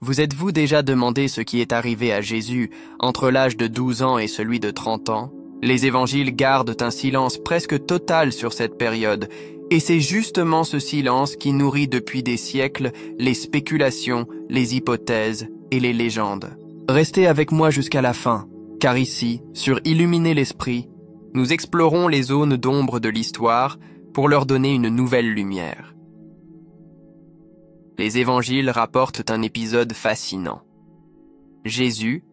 Vous êtes-vous déjà demandé ce qui est arrivé à Jésus entre l'âge de 12 ans et celui de 30 ans? Les évangiles gardent un silence presque total sur cette période, et c'est justement ce silence qui nourrit depuis des siècles les spéculations, les hypothèses et les légendes. Restez avec moi jusqu'à la fin, car ici, sur Illuminer l'Esprit, nous explorons les zones d'ombre de l'histoire pour leur donner une nouvelle lumière. Les évangiles rapportent un épisode fascinant. Jésus,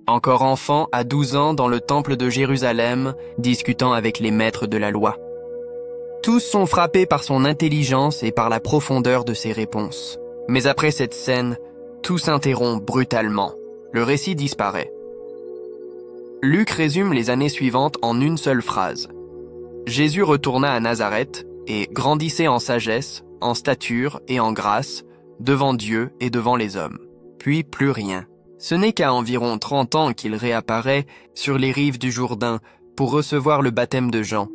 encore enfant à 12 ans dans le temple de Jérusalem, discutant avec les maîtres de la loi. Tous sont frappés par son intelligence et par la profondeur de ses réponses. Mais après cette scène, tout s'interrompt brutalement. Le récit disparaît. Luc résume les années suivantes en une seule phrase. Jésus retourna à Nazareth et grandissait en sagesse, en stature et en grâce, devant Dieu et devant les hommes. Puis plus rien. Ce n'est qu'à environ 30 ans qu'il réapparaît sur les rives du Jourdain pour recevoir le baptême de Jean.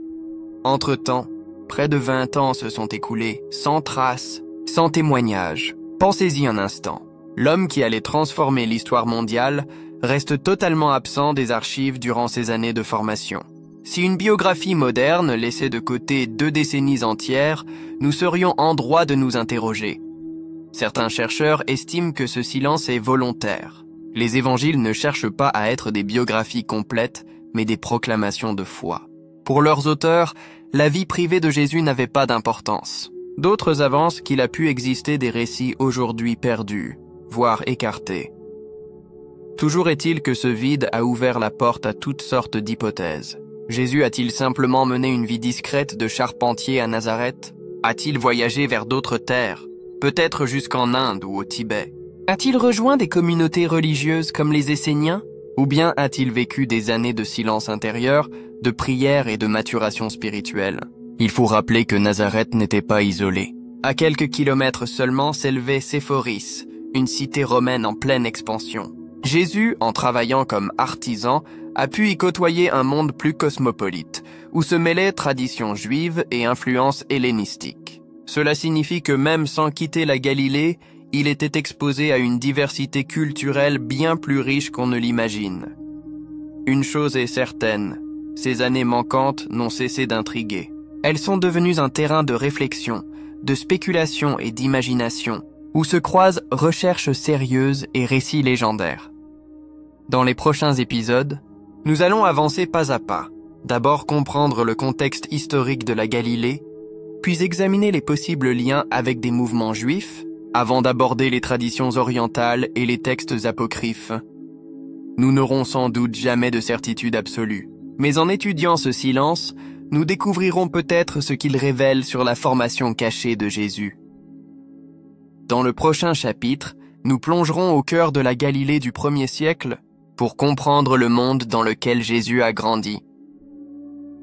Entre-temps, près de 20 ans se sont écoulés, sans trace, sans témoignage. Pensez-y un instant. L'homme qui allait transformer l'histoire mondiale reste totalement absent des archives durant ces années de formation. Si une biographie moderne laissait de côté 2 décennies entières, nous serions en droit de nous interroger. Certains chercheurs estiment que ce silence est volontaire. Les évangiles ne cherchent pas à être des biographies complètes, mais des proclamations de foi. Pour leurs auteurs, la vie privée de Jésus n'avait pas d'importance. D'autres avancent qu'il a pu exister des récits aujourd'hui perdus, voire écartés. Toujours est-il que ce vide a ouvert la porte à toutes sortes d'hypothèses. Jésus a-t-il simplement mené une vie discrète de charpentier à Nazareth? A-t-il voyagé vers d'autres terres? Peut-être jusqu'en Inde ou au Tibet. A-t-il rejoint des communautés religieuses comme les Esséniens? Ou bien a-t-il vécu des années de silence intérieur, de prière et de maturation spirituelle? Il faut rappeler que Nazareth n'était pas isolée. À quelques kilomètres seulement s'élevait Séphoris, une cité romaine en pleine expansion. Jésus, en travaillant comme artisan, a pu y côtoyer un monde plus cosmopolite, où se mêlaient traditions juives et influences hellénistiques. Cela signifie que même sans quitter la Galilée, il était exposé à une diversité culturelle bien plus riche qu'on ne l'imagine. Une chose est certaine, ces années manquantes n'ont cessé d'intriguer. Elles sont devenues un terrain de réflexion, de spéculation et d'imagination, où se croisent recherches sérieuses et récits légendaires. Dans les prochains épisodes, nous allons avancer pas à pas. D'abord comprendre le contexte historique de la Galilée, puis examiner les possibles liens avec des mouvements juifs, avant d'aborder les traditions orientales et les textes apocryphes. Nous n'aurons sans doute jamais de certitude absolue, mais en étudiant ce silence, nous découvrirons peut-être ce qu'il révèle sur la formation cachée de Jésus. Dans le prochain chapitre, nous plongerons au cœur de la Galilée du 1er siècle pour comprendre le monde dans lequel Jésus a grandi.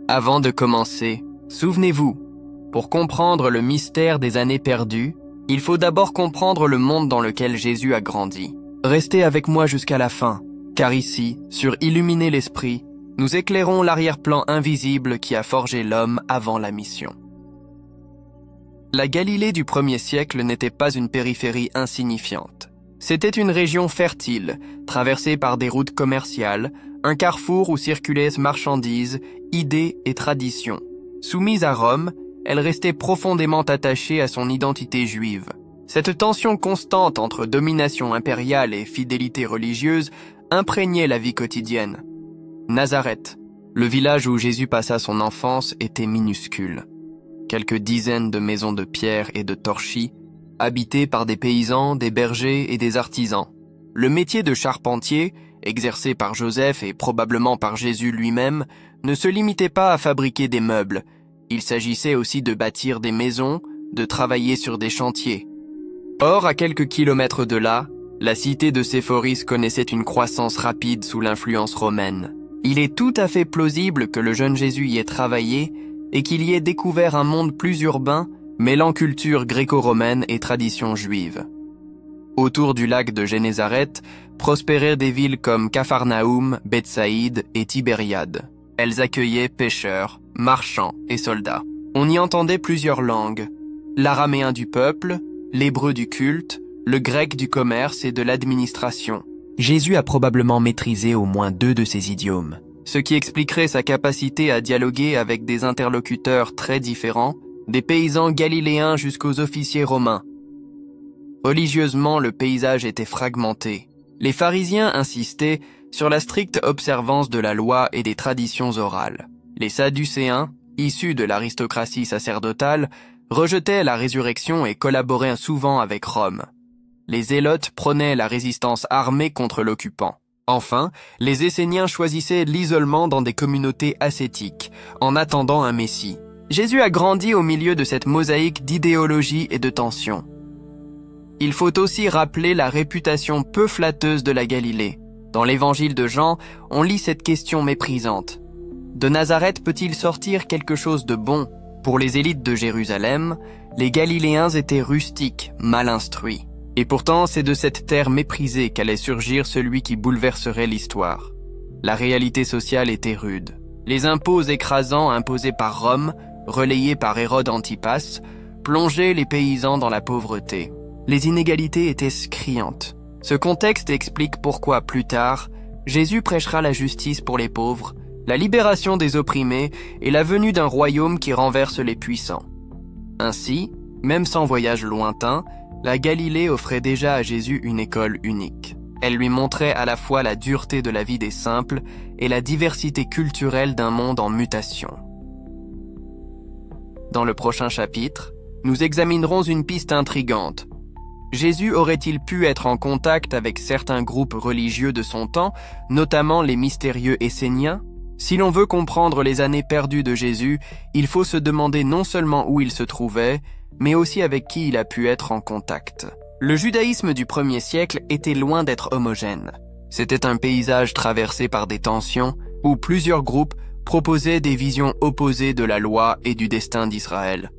Avant de commencer, souvenez-vous, pour comprendre le mystère des années perdues, il faut d'abord comprendre le monde dans lequel Jésus a grandi. Restez avec moi jusqu'à la fin, car ici, sur Illuminer l'Esprit, nous éclairons l'arrière-plan invisible qui a forgé l'homme avant la mission. La Galilée du 1er siècle n'était pas une périphérie insignifiante. C'était une région fertile, traversée par des routes commerciales, un carrefour où circulaient marchandises, idées et traditions. Soumise à Rome, elle restait profondément attachée à son identité juive. Cette tension constante entre domination impériale et fidélité religieuse imprégnait la vie quotidienne. Nazareth, le village où Jésus passa son enfance, était minuscule. Quelques dizaines de maisons de pierre et de torchis, habitées par des paysans, des bergers et des artisans. Le métier de charpentier, exercé par Joseph et probablement par Jésus lui-même, ne se limitait pas à fabriquer des meubles. Il s'agissait aussi de bâtir des maisons, de travailler sur des chantiers. Or, à quelques kilomètres de là, la cité de Séphoris connaissait une croissance rapide sous l'influence romaine. Il est tout à fait plausible que le jeune Jésus y ait travaillé et qu'il y ait découvert un monde plus urbain, mêlant culture gréco-romaine et tradition juive. Autour du lac de Génézareth prospéraient des villes comme Capharnaüm, Bethsaïde et Tibériade. Elles accueillaient pêcheurs, marchands et soldats. On y entendait plusieurs langues, l'araméen du peuple, l'hébreu du culte, le grec du commerce et de l'administration. Jésus a probablement maîtrisé au moins 2 de ces idiomes, ce qui expliquerait sa capacité à dialoguer avec des interlocuteurs très différents, des paysans galiléens jusqu'aux officiers romains. Religieusement, le paysage était fragmenté. Les pharisiens insistaient sur la stricte observance de la loi et des traditions orales. Les sadducéens, issus de l'aristocratie sacerdotale, rejetaient la résurrection et collaboraient souvent avec Rome. Les zélotes prônaient la résistance armée contre l'occupant. Enfin, les Esséniens choisissaient l'isolement dans des communautés ascétiques, en attendant un Messie. Jésus a grandi au milieu de cette mosaïque d'idéologie et de tensions. Il faut aussi rappeler la réputation peu flatteuse de la Galilée. Dans l'évangile de Jean, on lit cette question méprisante. De Nazareth peut-il sortir quelque chose de bon? Pour les élites de Jérusalem, les Galiléens étaient rustiques, mal instruits. Et pourtant, c'est de cette terre méprisée qu'allait surgir celui qui bouleverserait l'histoire. La réalité sociale était rude. Les impôts écrasants imposés par Rome, relayés par Hérode Antipas, plongeaient les paysans dans la pauvreté. Les inégalités étaient criantes. Ce contexte explique pourquoi, plus tard, Jésus prêchera la justice pour les pauvres, la libération des opprimés et la venue d'un royaume qui renverse les puissants. Ainsi, même sans voyage lointain, la Galilée offrait déjà à Jésus une école unique. Elle lui montrait à la fois la dureté de la vie des simples et la diversité culturelle d'un monde en mutation. Dans le prochain chapitre, nous examinerons une piste intrigante. Jésus aurait-il pu être en contact avec certains groupes religieux de son temps, notamment les mystérieux Esséniens? Si l'on veut comprendre les années perdues de Jésus, il faut se demander non seulement où il se trouvait, mais aussi avec qui il a pu être en contact. Le judaïsme du 1er siècle était loin d'être homogène. C'était un paysage traversé par des tensions, où plusieurs groupes proposaient des visions opposées de la loi et du destin d'Israël.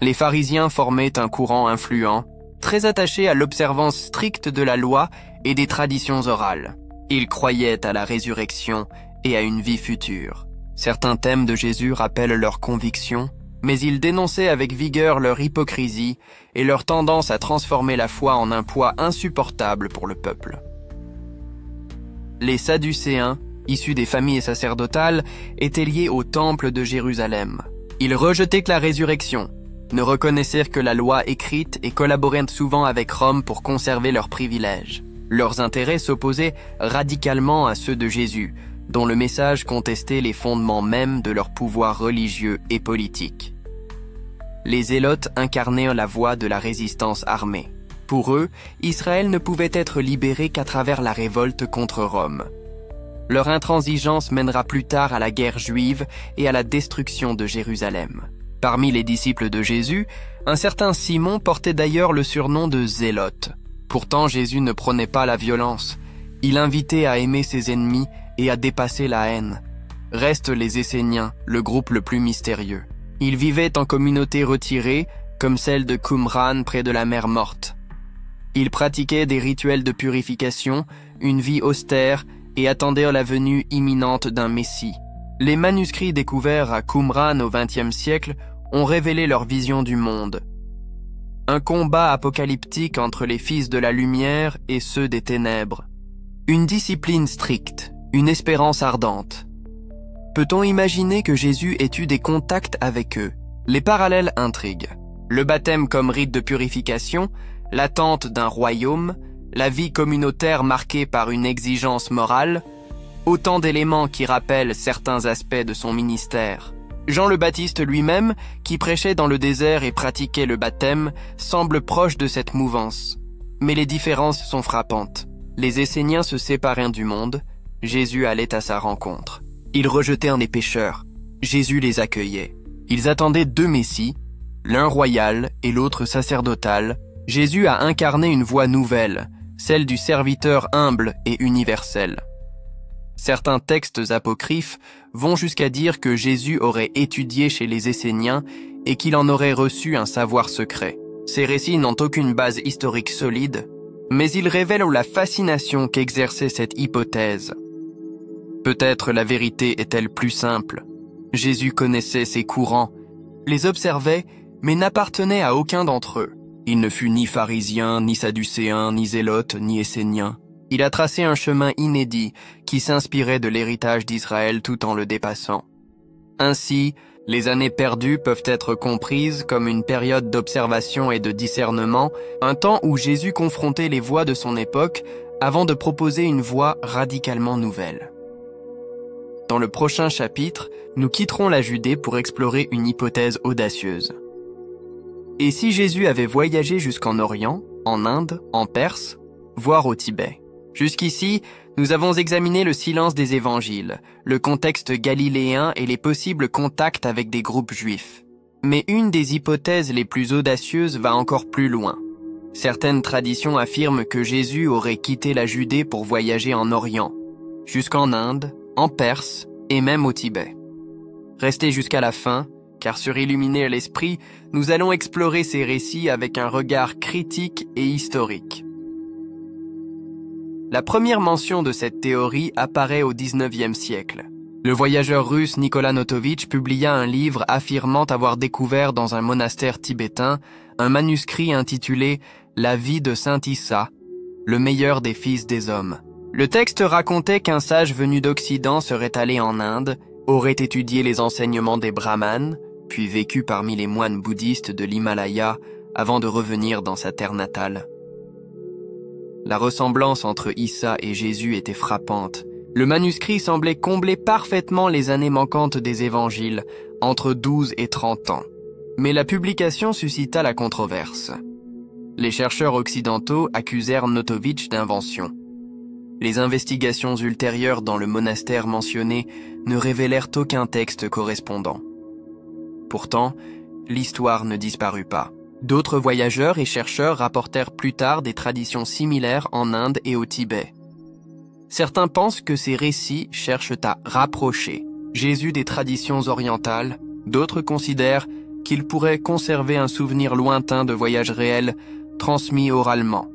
Les pharisiens formaient un courant influent, très attaché à l'observance stricte de la loi et des traditions orales. Ils croyaient à la résurrection et à une vie future. Certains thèmes de Jésus rappellent leurs convictions, mais ils dénonçaient avec vigueur leur hypocrisie et leur tendance à transformer la foi en un poids insupportable pour le peuple. Les Sadducéens, issus des familles sacerdotales, étaient liés au temple de Jérusalem. Ils rejetaient la résurrection, ne reconnaissèrent que la loi écrite et collaborèrent souvent avec Rome pour conserver leurs privilèges. Leurs intérêts s'opposaient radicalement à ceux de Jésus, dont le message contestait les fondements mêmes de leur pouvoir religieux et politique. Les Zélotes incarnaient la voie de la résistance armée. Pour eux, Israël ne pouvait être libéré qu'à travers la révolte contre Rome. Leur intransigeance mènera plus tard à la guerre juive et à la destruction de Jérusalem. Parmi les disciples de Jésus, un certain Simon portait d'ailleurs le surnom de Zélote. Pourtant, Jésus ne prônait pas la violence. Il invitait à aimer ses ennemis et à dépasser la haine. Restent les Esséniens, le groupe le plus mystérieux. Ils vivaient en communautés retirées, comme celle de Qumran près de la mer Morte. Ils pratiquaient des rituels de purification, une vie austère et attendaient la venue imminente d'un Messie. Les manuscrits découverts à Qumran au XXe siècle ont révélé leur vision du monde. Un combat apocalyptique entre les fils de la lumière et ceux des ténèbres. Une discipline stricte, une espérance ardente. Peut-on imaginer que Jésus ait eu des contacts avec eux? Les parallèles intriguent. Le baptême comme rite de purification, l'attente d'un royaume, la vie communautaire marquée par une exigence morale, autant d'éléments qui rappellent certains aspects de son ministère. Jean le Baptiste lui-même, qui prêchait dans le désert et pratiquait le baptême, semble proche de cette mouvance. Mais les différences sont frappantes. Les Esséniens se séparaient du monde, Jésus allait à sa rencontre. Ils rejetaient les pécheurs, Jésus les accueillait. Ils attendaient 2 messies, l'un royal et l'autre sacerdotal. Jésus a incarné une voie nouvelle, celle du serviteur humble et universel. Certains textes apocryphes vont jusqu'à dire que Jésus aurait étudié chez les Esséniens et qu'il en aurait reçu un savoir secret. Ces récits n'ont aucune base historique solide, mais ils révèlent la fascination qu'exerçait cette hypothèse. Peut-être la vérité est-elle plus simple. Jésus connaissait ces courants, les observait, mais n'appartenait à aucun d'entre eux. Il ne fut ni pharisien, ni sadducéen, ni zélote, ni essénien. Il a tracé un chemin inédit qui s'inspirait de l'héritage d'Israël tout en le dépassant. Ainsi, les années perdues peuvent être comprises comme une période d'observation et de discernement, un temps où Jésus confrontait les voies de son époque avant de proposer une voie radicalement nouvelle. Dans le prochain chapitre, nous quitterons la Judée pour explorer une hypothèse audacieuse. Et si Jésus avait voyagé jusqu'en Orient, en Inde, en Perse, voire au Tibet? Jusqu'ici, nous avons examiné le silence des évangiles, le contexte galiléen et les possibles contacts avec des groupes juifs. Mais une des hypothèses les plus audacieuses va encore plus loin. Certaines traditions affirment que Jésus aurait quitté la Judée pour voyager en Orient, jusqu'en Inde, en Perse et même au Tibet. Restez jusqu'à la fin, car sur Illuminer l'Esprit, nous allons explorer ces récits avec un regard critique et historique. La première mention de cette théorie apparaît au XIXe siècle. Le voyageur russe Nicolas Notovitch publia un livre affirmant avoir découvert dans un monastère tibétain un manuscrit intitulé « La vie de Saint Issa, le meilleur des fils des hommes ». Le texte racontait qu'un sage venu d'Occident serait allé en Inde, aurait étudié les enseignements des brahmanes, puis vécu parmi les moines bouddhistes de l'Himalaya avant de revenir dans sa terre natale. La ressemblance entre Issa et Jésus était frappante. Le manuscrit semblait combler parfaitement les années manquantes des évangiles, entre 12 et 30 ans. Mais la publication suscita la controverse. Les chercheurs occidentaux accusèrent Notovitch d'invention. Les investigations ultérieures dans le monastère mentionné ne révélèrent aucun texte correspondant. Pourtant, l'histoire ne disparut pas. D'autres voyageurs et chercheurs rapportèrent plus tard des traditions similaires en Inde et au Tibet. Certains pensent que ces récits cherchent à rapprocher Jésus des traditions orientales, d'autres considèrent qu'il pourrait conserver un souvenir lointain de voyages réels transmis oralement.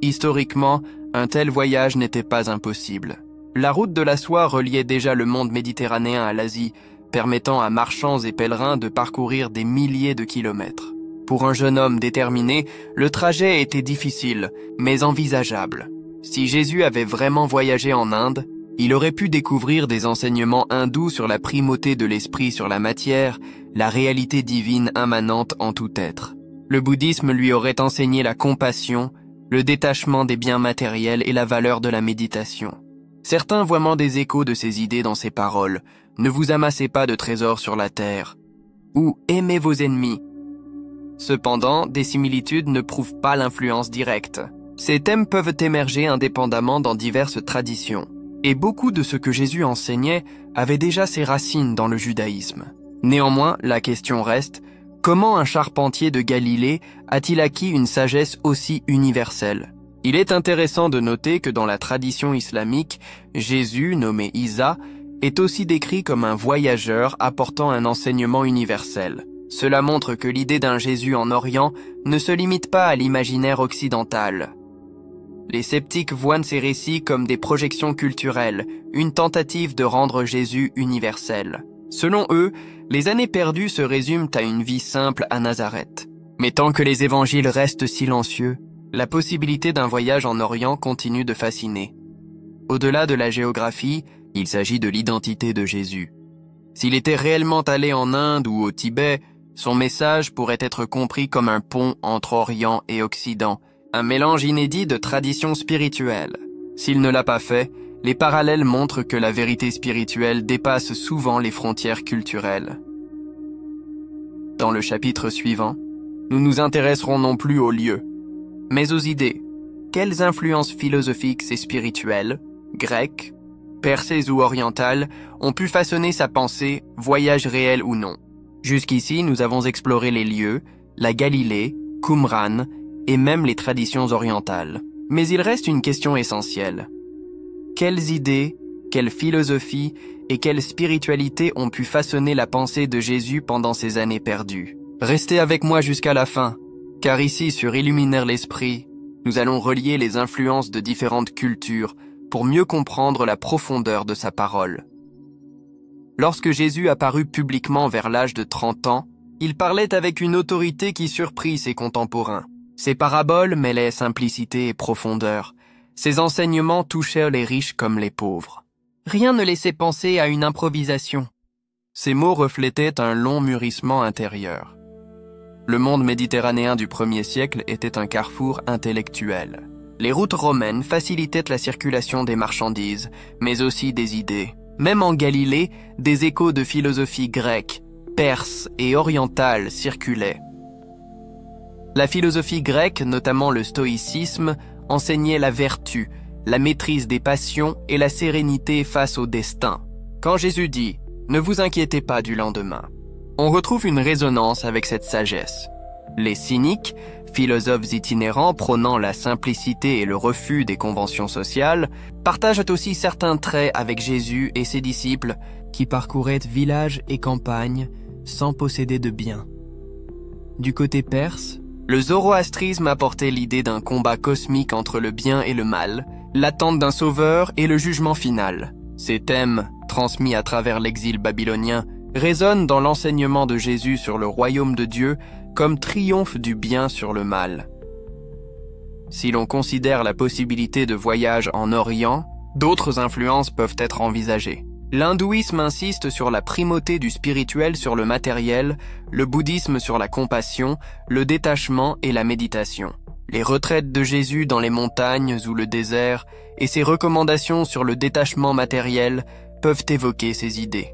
Historiquement, un tel voyage n'était pas impossible. La route de la soie reliait déjà le monde méditerranéen à l'Asie, permettant à marchands et pèlerins de parcourir des milliers de kilomètres. Pour un jeune homme déterminé, le trajet était difficile, mais envisageable. Si Jésus avait vraiment voyagé en Inde, il aurait pu découvrir des enseignements hindous sur la primauté de l'esprit sur la matière, la réalité divine immanente en tout être. Le bouddhisme lui aurait enseigné la compassion, le détachement des biens matériels et la valeur de la méditation. Certains voient des échos de ces idées dans ces paroles. Ne vous amassez pas de trésors sur la terre. Ou aimez vos ennemis. Cependant, des similitudes ne prouvent pas l'influence directe. Ces thèmes peuvent émerger indépendamment dans diverses traditions. Et beaucoup de ce que Jésus enseignait avait déjà ses racines dans le judaïsme. Néanmoins, la question reste, comment un charpentier de Galilée a-t-il acquis une sagesse aussi universelle? Il est intéressant de noter que dans la tradition islamique, Jésus, nommé Isa, est aussi décrit comme un voyageur apportant un enseignement universel. Cela montre que l'idée d'un Jésus en Orient ne se limite pas à l'imaginaire occidental. Les sceptiques voient ces récits comme des projections culturelles, une tentative de rendre Jésus universel. Selon eux, les années perdues se résument à une vie simple à Nazareth. Mais tant que les évangiles restent silencieux, la possibilité d'un voyage en Orient continue de fasciner. Au-delà de la géographie, il s'agit de l'identité de Jésus. S'il était réellement allé en Inde ou au Tibet, son message pourrait être compris comme un pont entre Orient et Occident, un mélange inédit de traditions spirituelles. S'il ne l'a pas fait, les parallèles montrent que la vérité spirituelle dépasse souvent les frontières culturelles. Dans le chapitre suivant, nous nous intéresserons non plus aux lieux, mais aux idées. Quelles influences philosophiques et spirituelles, grecques, persées ou orientales, ont pu façonner sa pensée, voyage réel ou non? Jusqu'ici, nous avons exploré les lieux, la Galilée, Qumran et même les traditions orientales. Mais il reste une question essentielle. Quelles idées, quelle philosophie et quelle spiritualité ont pu façonner la pensée de Jésus pendant ces années perdues? Restez avec moi jusqu'à la fin, car ici, sur Illuminer l'Esprit, nous allons relier les influences de différentes cultures pour mieux comprendre la profondeur de sa parole. Lorsque Jésus apparut publiquement vers l'âge de 30 ans, Il parlait avec une autorité qui surprit ses contemporains. Ses paraboles mêlaient simplicité et profondeur. Ses enseignements touchaient les riches comme les pauvres. Rien ne laissait penser à une improvisation. Ses mots reflétaient un long mûrissement intérieur. Le monde méditerranéen du 1er siècle était un carrefour intellectuel. Les routes romaines facilitaient la circulation des marchandises, mais aussi des idées. Même en Galilée, des échos de philosophie grecque, perse et orientale circulaient. La philosophie grecque, notamment le stoïcisme, enseignait la vertu, la maîtrise des passions et la sérénité face au destin. Quand Jésus dit « Ne vous inquiétez pas du lendemain », on retrouve une résonance avec cette sagesse. Les cyniques, philosophes itinérants prônant la simplicité et le refus des conventions sociales, partagent aussi certains traits avec Jésus et ses disciples qui parcouraient villages et campagnes sans posséder de biens. Du côté perse, le zoroastrisme apportait l'idée d'un combat cosmique entre le bien et le mal, l'attente d'un sauveur et le jugement final. Ces thèmes, transmis à travers l'exil babylonien, résonnent dans l'enseignement de Jésus sur le royaume de Dieu comme triomphe du bien sur le mal. Si l'on considère la possibilité de voyage en Orient, d'autres influences peuvent être envisagées. L'hindouisme insiste sur la primauté du spirituel sur le matériel, le bouddhisme sur la compassion, le détachement et la méditation. Les retraites de Jésus dans les montagnes ou le désert et ses recommandations sur le détachement matériel peuvent évoquer ces idées.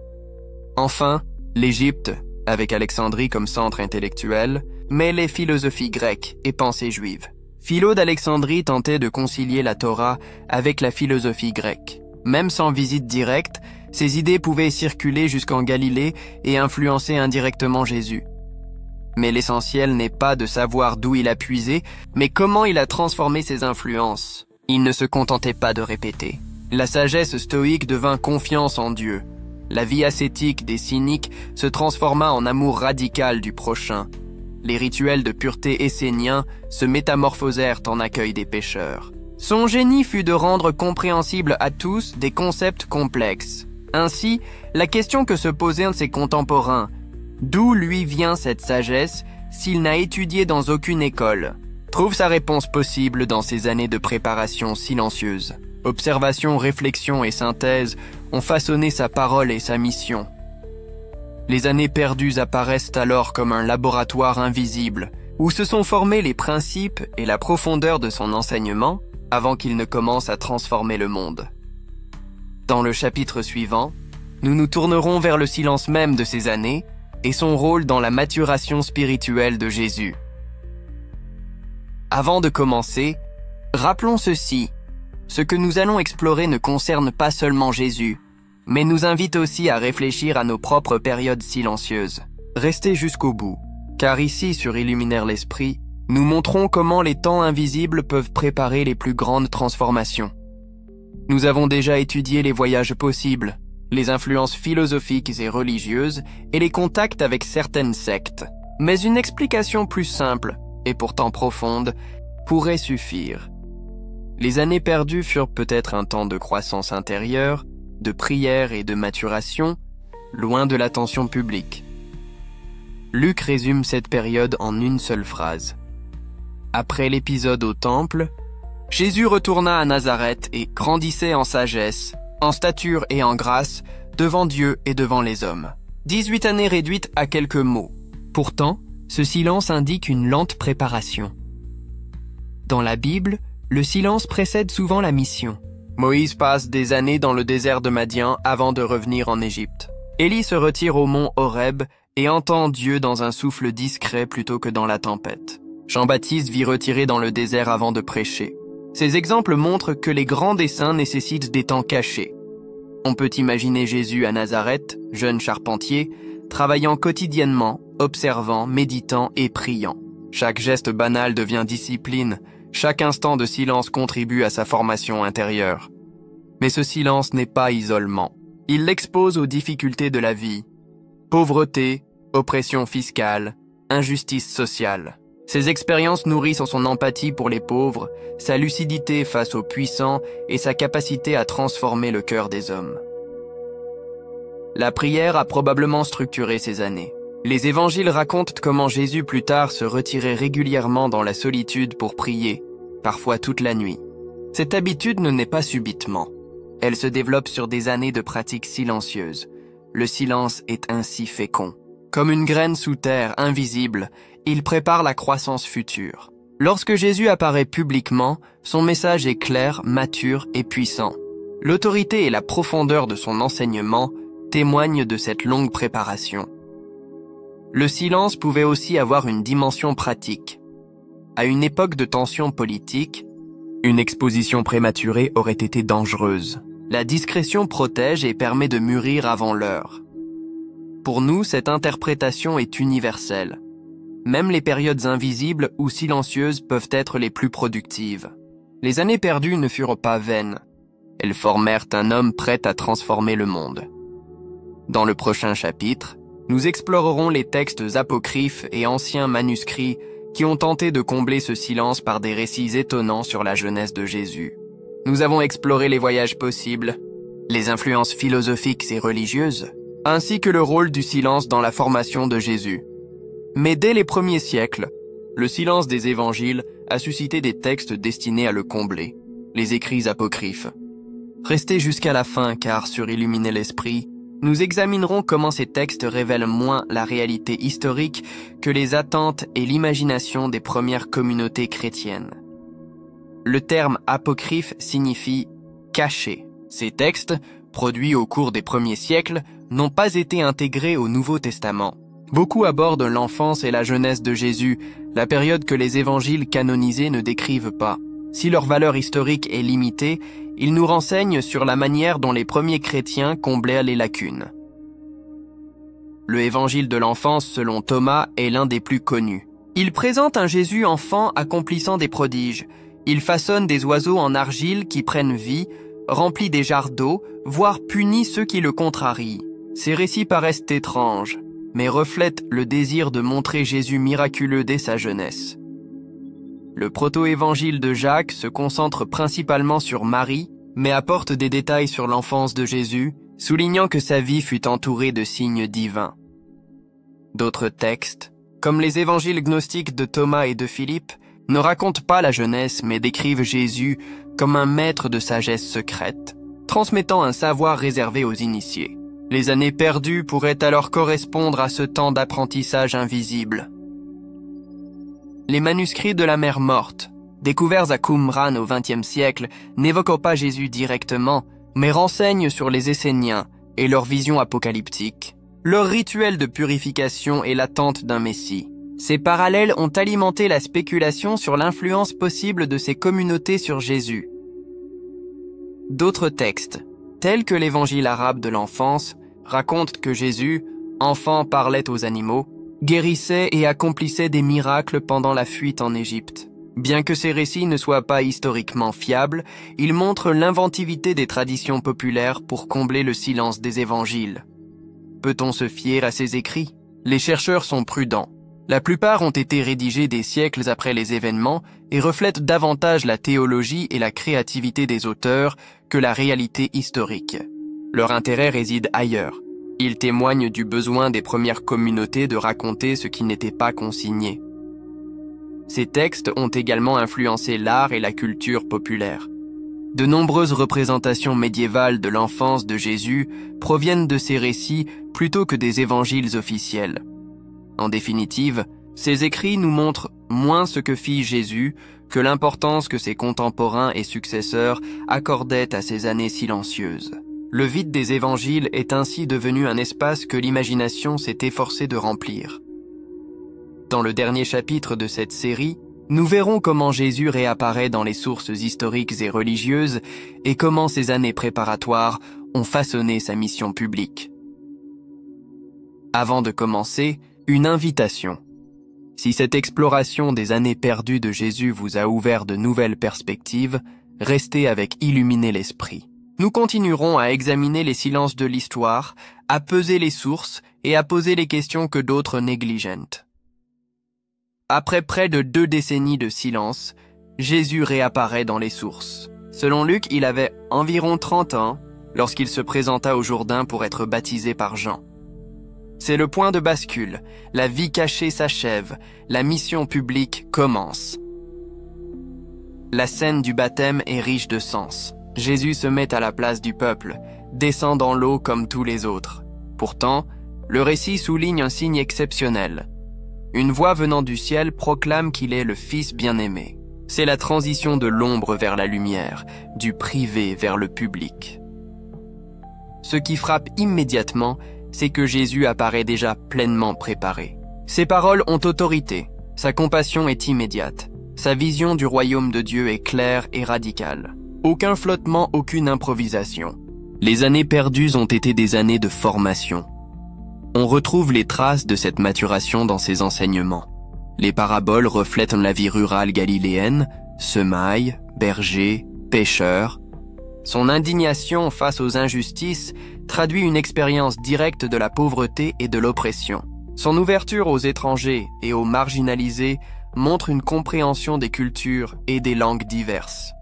Enfin, l'Égypte, avec Alexandrie comme centre intellectuel, mêlait philosophie grecque et pensée juive. Philo d'Alexandrie tentait de concilier la Torah avec la philosophie grecque. Même sans visite directe, ces idées pouvaient circuler jusqu'en Galilée et influencer indirectement Jésus. Mais l'essentiel n'est pas de savoir d'où il a puisé, mais comment il a transformé ses influences. Il ne se contentait pas de répéter. La sagesse stoïque devint confiance en Dieu. La vie ascétique des cyniques se transforma en amour radical du prochain. Les rituels de pureté esséniens se métamorphosèrent en accueil des pécheurs. Son génie fut de rendre compréhensibles à tous des concepts complexes. Ainsi, la question que se posaient ses contemporains, d'où lui vient cette sagesse s'il n'a étudié dans aucune école, trouve sa réponse possible dans ces années de préparation silencieuse. Observation, réflexion et synthèse ont façonné sa parole et sa mission. Les années perdues apparaissent alors comme un laboratoire invisible, où se sont formés les principes et la profondeur de son enseignement avant qu'il ne commence à transformer le monde. Dans le chapitre suivant, nous nous tournerons vers le silence même de ces années et son rôle dans la maturation spirituelle de Jésus. Avant de commencer, rappelons ceci. Ce que nous allons explorer ne concerne pas seulement Jésus, mais nous invite aussi à réfléchir à nos propres périodes silencieuses. Restez jusqu'au bout, car ici sur Illuminaire l'Esprit, nous montrons comment les temps invisibles peuvent préparer les plus grandes transformations. Nous avons déjà étudié les voyages possibles, les influences philosophiques et religieuses et les contacts avec certaines sectes. Mais une explication plus simple, et pourtant profonde, pourrait suffire. Les années perdues furent peut-être un temps de croissance intérieure, de prière et de maturation, loin de l'attention publique. Luc résume cette période en une seule phrase. Après l'épisode au temple, Jésus retourna à Nazareth et grandissait en sagesse, en stature et en grâce, devant Dieu et devant les hommes. 18 années réduites à quelques mots. Pourtant, ce silence indique une lente préparation. Dans la Bible, le silence précède souvent la mission. Moïse passe des années dans le désert de Madian avant de revenir en Égypte. Élie se retire au mont Horeb et entend Dieu dans un souffle discret plutôt que dans la tempête. Jean-Baptiste vit retiré dans le désert avant de prêcher. Ces exemples montrent que les grands desseins nécessitent des temps cachés. On peut imaginer Jésus à Nazareth, jeune charpentier, travaillant quotidiennement, observant, méditant et priant. Chaque geste banal devient discipline. Chaque instant de silence contribue à sa formation intérieure. Mais ce silence n'est pas isolement. Il l'expose aux difficultés de la vie. Pauvreté, oppression fiscale, injustice sociale. Ces expériences nourrissent son empathie pour les pauvres, sa lucidité face aux puissants et sa capacité à transformer le cœur des hommes. La prière a probablement structuré ces années. Les évangiles racontent comment Jésus plus tard se retirait régulièrement dans la solitude pour prier, parfois toute la nuit. Cette habitude ne naît pas subitement. Elle se développe sur des années de pratique silencieuse. Le silence est ainsi fécond. Comme une graine sous terre, invisible, il prépare la croissance future. Lorsque Jésus apparaît publiquement, son message est clair, mature et puissant. L'autorité et la profondeur de son enseignement témoignent de cette longue préparation. Le silence pouvait aussi avoir une dimension pratique. À une époque de tension politique, une exposition prématurée aurait été dangereuse. La discrétion protège et permet de mûrir avant l'heure. Pour nous, cette interprétation est universelle. Même les périodes invisibles ou silencieuses peuvent être les plus productives. Les années perdues ne furent pas vaines. Elles formèrent un homme prêt à transformer le monde. Dans le prochain chapitre, nous explorerons les textes apocryphes et anciens manuscrits qui ont tenté de combler ce silence par des récits étonnants sur la jeunesse de Jésus. Nous avons exploré les voyages possibles, les influences philosophiques et religieuses, ainsi que le rôle du silence dans la formation de Jésus. Mais dès les premiers siècles, le silence des évangiles a suscité des textes destinés à le combler, les écrits apocryphes. Restez jusqu'à la fin car sur Illuminer l'Esprit, nous examinerons comment ces textes révèlent moins la réalité historique que les attentes et l'imagination des premières communautés chrétiennes. Le terme apocryphe signifie « caché ». Ces textes, produits au cours des premiers siècles, n'ont pas été intégrés au Nouveau Testament. Beaucoup abordent l'enfance et la jeunesse de Jésus, la période que les évangiles canonisés ne décrivent pas. Si leur valeur historique est limitée, ils nous renseignent sur la manière dont les premiers chrétiens comblaient les lacunes. Le évangile de l'enfance, selon Thomas, est l'un des plus connus. Il présente un Jésus enfant accomplissant des prodiges. Il façonne des oiseaux en argile qui prennent vie, remplit des jarres d'eau, voire punit ceux qui le contrarient. Ces récits paraissent étranges, mais reflètent le désir de montrer Jésus miraculeux dès sa jeunesse. Le proto-évangile de Jacques se concentre principalement sur Marie, mais apporte des détails sur l'enfance de Jésus, soulignant que sa vie fut entourée de signes divins. D'autres textes, comme les évangiles gnostiques de Thomas et de Philippe, ne racontent pas la jeunesse mais décrivent Jésus comme un maître de sagesse secrète, transmettant un savoir réservé aux initiés. Les années perdues pourraient alors correspondre à ce temps d'apprentissage invisible. Les manuscrits de la mer morte, découverts à Qumran au XXe siècle, n'évoquent pas Jésus directement, mais renseignent sur les Esséniens et leur vision apocalyptique, leur rituel de purification et l'attente d'un Messie. Ces parallèles ont alimenté la spéculation sur l'influence possible de ces communautés sur Jésus. D'autres textes, tels que l'évangile arabe de l'enfance, racontent que Jésus, enfant, parlait aux animaux, guérissait et accomplissait des miracles pendant la fuite en Égypte. Bien que ces récits ne soient pas historiquement fiables, ils montrent l'inventivité des traditions populaires pour combler le silence des évangiles. Peut-on se fier à ces écrits? Les chercheurs sont prudents. La plupart ont été rédigés des siècles après les événements et reflètent davantage la théologie et la créativité des auteurs que la réalité historique. Leur intérêt réside ailleurs. Ils témoignent du besoin des premières communautés de raconter ce qui n'était pas consigné. Ces textes ont également influencé l'art et la culture populaire. De nombreuses représentations médiévales de l'enfance de Jésus proviennent de ces récits plutôt que des évangiles officiels. En définitive, ces écrits nous montrent moins ce que fit Jésus que l'importance que ses contemporains et successeurs accordaient à ces années silencieuses. Le vide des évangiles est ainsi devenu un espace que l'imagination s'est efforcée de remplir. Dans le dernier chapitre de cette série, nous verrons comment Jésus réapparaît dans les sources historiques et religieuses et comment ces années préparatoires ont façonné sa mission publique. Avant de commencer, une invitation. Si cette exploration des années perdues de Jésus vous a ouvert de nouvelles perspectives, restez avec Illuminer l'Esprit. Nous continuerons à examiner les silences de l'histoire, à peser les sources et à poser les questions que d'autres négligentent. Après près de 2 décennies de silence, Jésus réapparaît dans les sources. Selon Luc, il avait environ 30 ans lorsqu'il se présenta au Jourdain pour être baptisé par Jean. C'est le point de bascule. La vie cachée s'achève. La mission publique commence. La scène du baptême est riche de sens. Jésus se met à la place du peuple, descend dans l'eau comme tous les autres. Pourtant, le récit souligne un signe exceptionnel. Une voix venant du ciel proclame qu'il est le Fils bien-aimé. C'est la transition de l'ombre vers la lumière, du privé vers le public. Ce qui frappe immédiatement, c'est que Jésus apparaît déjà pleinement préparé. Ses paroles ont autorité, sa compassion est immédiate, sa vision du royaume de Dieu est claire et radicale. Aucun flottement, aucune improvisation. Les années perdues ont été des années de formation. On retrouve les traces de cette maturation dans ses enseignements. Les paraboles reflètent la vie rurale galiléenne, semailles, bergers, pêcheurs. Son indignation face aux injustices traduit une expérience directe de la pauvreté et de l'oppression. Son ouverture aux étrangers et aux marginalisés montre une compréhension des cultures et des langues diverses.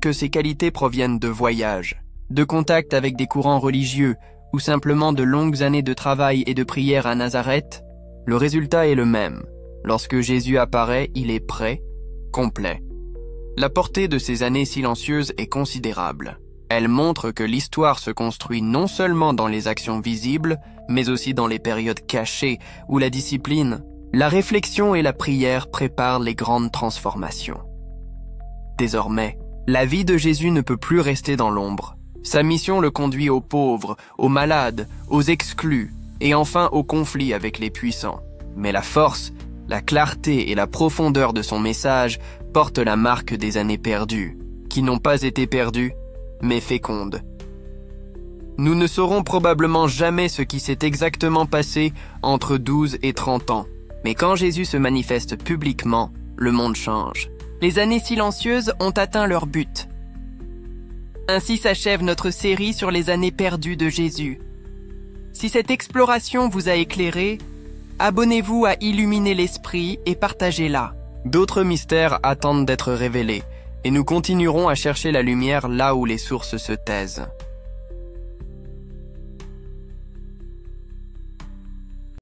Que ces qualités proviennent de voyages, de contacts avec des courants religieux ou simplement de longues années de travail et de prière à Nazareth, le résultat est le même. Lorsque Jésus apparaît, il est prêt, complet. La portée de ces années silencieuses est considérable. Elle montre que l'histoire se construit non seulement dans les actions visibles, mais aussi dans les périodes cachées où la discipline, la réflexion et la prière préparent les grandes transformations. Désormais, la vie de Jésus ne peut plus rester dans l'ombre. Sa mission le conduit aux pauvres, aux malades, aux exclus et enfin au conflit avec les puissants. Mais la force, la clarté et la profondeur de son message portent la marque des années perdues, qui n'ont pas été perdues, mais fécondes. Nous ne saurons probablement jamais ce qui s'est exactement passé entre 12 et 30 ans. Mais quand Jésus se manifeste publiquement, le monde change. Les années silencieuses ont atteint leur but. Ainsi s'achève notre série sur les années perdues de Jésus. Si cette exploration vous a éclairé, abonnez-vous à Illuminer l'Esprit et partagez-la. D'autres mystères attendent d'être révélés, et nous continuerons à chercher la lumière là où les sources se taisent.